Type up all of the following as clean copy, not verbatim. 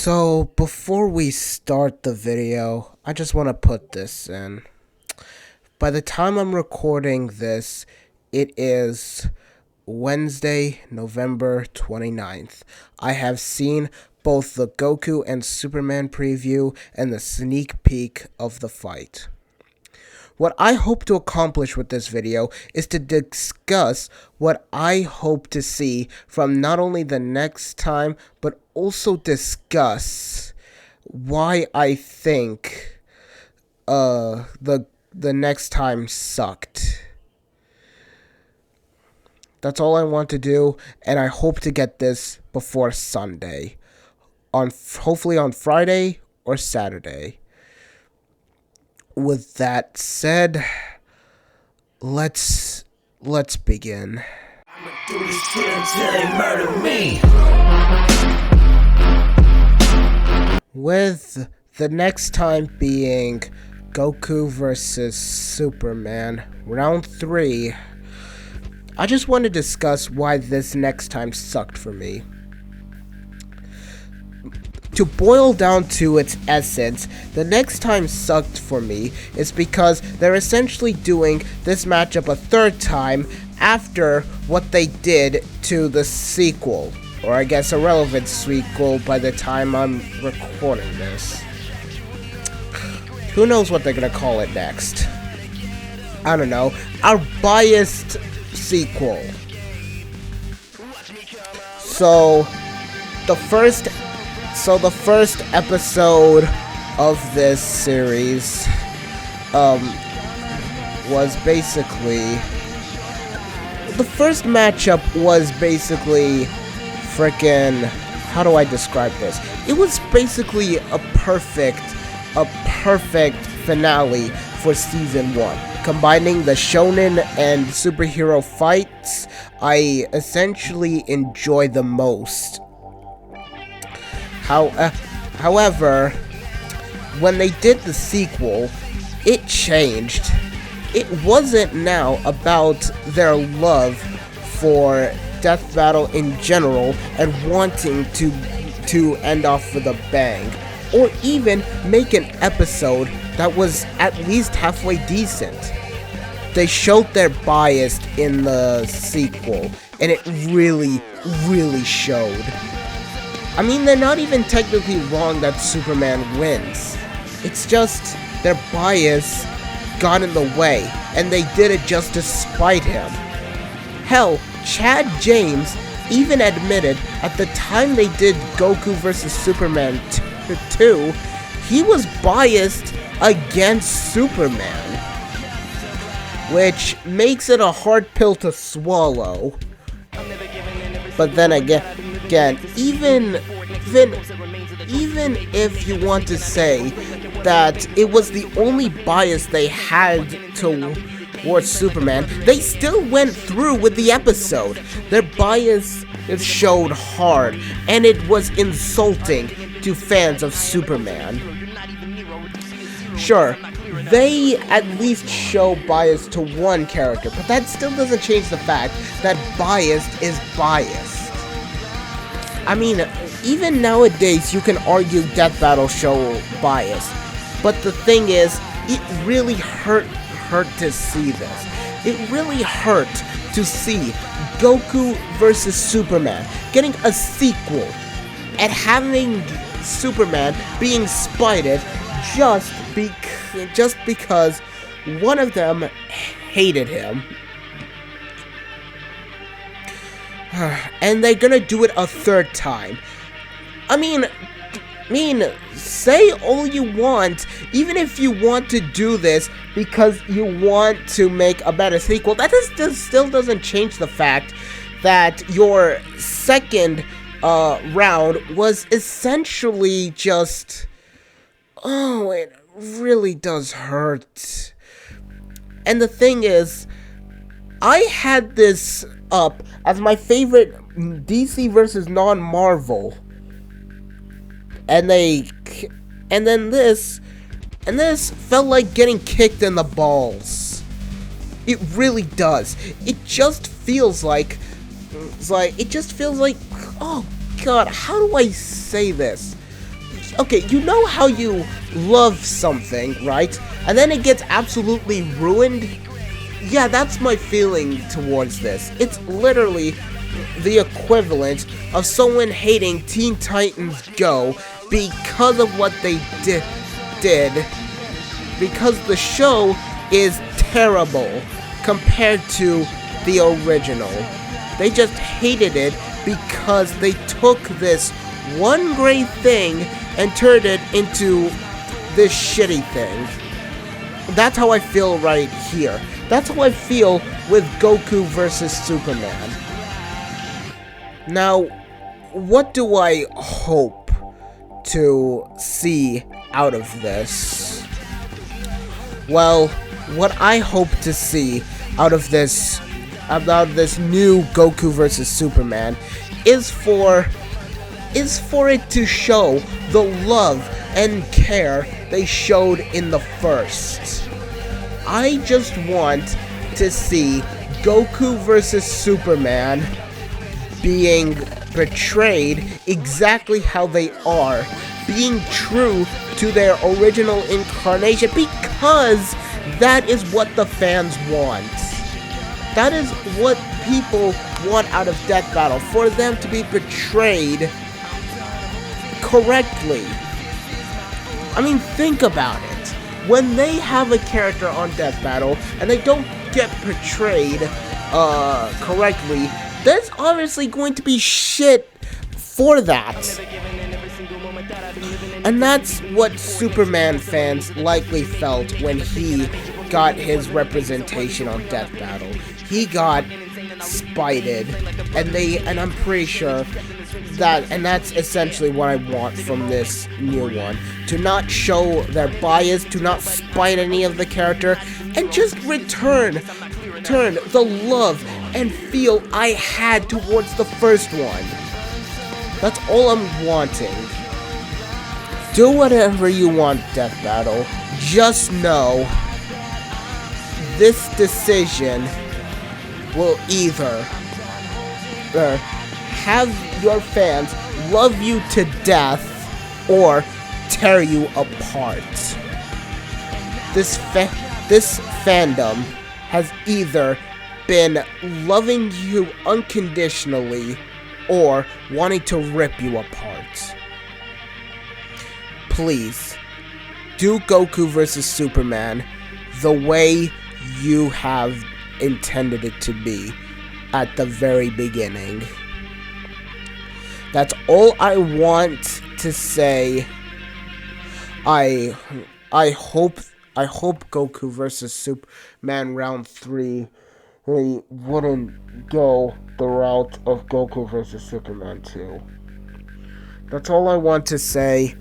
So, before we start the video, I just want to put this in. By the time I'm recording this, it is Wednesday, November 29th. I have seen both the Goku and Superman preview and the sneak peek of the fight. What I hope to accomplish with this video is to discuss what I hope to see from not only the next time, but also discuss why I think the next time sucked. That's all I want to do, and I hope to get this before Sunday. Hopefully on Friday or Saturday. With that said, let's begin. I'ma do this to them till they murder me. With the next time being Goku versus Superman, round 3. I just want to discuss why this next time sucked for me. To boil down to its essence, the next time sucked for me is because they're essentially doing this matchup a third time after what they did to the sequel, or I guess a relevant sequel by the time I'm recording this. Who knows what they're gonna call it next? I don't know. Our biased sequel. So the first episode of this series was basically the first matchup was basically freaking, how do I describe this? It was basically a perfect finale for season 1. Combining the shonen and superhero fights, I essentially enjoy the most. However, when they did the sequel, it changed. It wasn't now about their love for Death Battle in general and wanting to end off with a bang, or even make an episode that was at least halfway decent. They showed their bias in the sequel, and it really, really showed. I mean, they're not even technically wrong that Superman wins. It's just their bias got in the way, and they did it just to spite him. Hell, Chad James even admitted at the time they did Goku vs. Superman 2, he was biased against Superman, which makes it a hard pill to swallow. But then again, even if you want to say that it was the only bias they had towards Superman, they still went through with the episode. Their bias showed hard, and it was insulting to fans of Superman. Sure, they at least show bias to one character, but that still doesn't change the fact that biased is biased. I mean, even nowadays you can argue Death Battle show bias, but the thing is, it really hurt to see this. It really hurt to see Goku versus Superman getting a sequel and having Superman being spited just because one of them hated him. And they're gonna do it a third time. I mean, say all you want, even if you want to do this because you want to make a better sequel, that still doesn't change the fact that your second round was essentially just, oh, it really does hurt. And the thing is, I had this up as my favorite DC versus non-Marvel, and then this felt like getting kicked in the balls. It really does. It just feels like, oh god, how do I say this? okay, you know how you love something, right? And then it gets absolutely ruined? Yeah, that's my feeling towards this. It's literally the equivalent of someone hating Teen Titans Go because of what they did, because the show is terrible compared to the original. They just hated it because they took this one great thing and turned it into this shitty thing. That's how I feel right here. That's how I feel with Goku versus Superman. Now, what do I hope to see out of this? Well, what I hope to see out of this new Goku versus Superman is for it to show the love and care they showed in the first. I just want to see Goku versus Superman being portrayed exactly how they are, being true to their original incarnation, because that is what the fans want. That is what people want out of Death Battle, for them to be portrayed correctly. I mean, think about it. When they have a character on Death Battle and they don't get portrayed correctly, there's obviously going to be shit for that. And that's what Superman fans likely felt when he got his representation on Death Battle. He got spited, and I'm pretty sure that's essentially what I want from this new one. To not show their bias, to not spite any of the character, and just return the love and feel I had towards the first one. That's all I'm wanting. Do whatever you want, Death Battle. Just know this decision will either have your fans love you to death or tear you apart. This fandom has either been loving you unconditionally or wanting to rip you apart. Please, do Goku versus Superman the way you have intended it to be at the very beginning. That's all I want to say. I hope Goku versus Superman round 3 really wouldn't go the route of Goku versus Superman 2. That's all I want to say.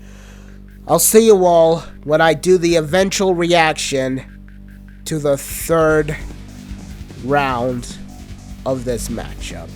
I'll see you all when I do the eventual reaction to the third round of this matchup.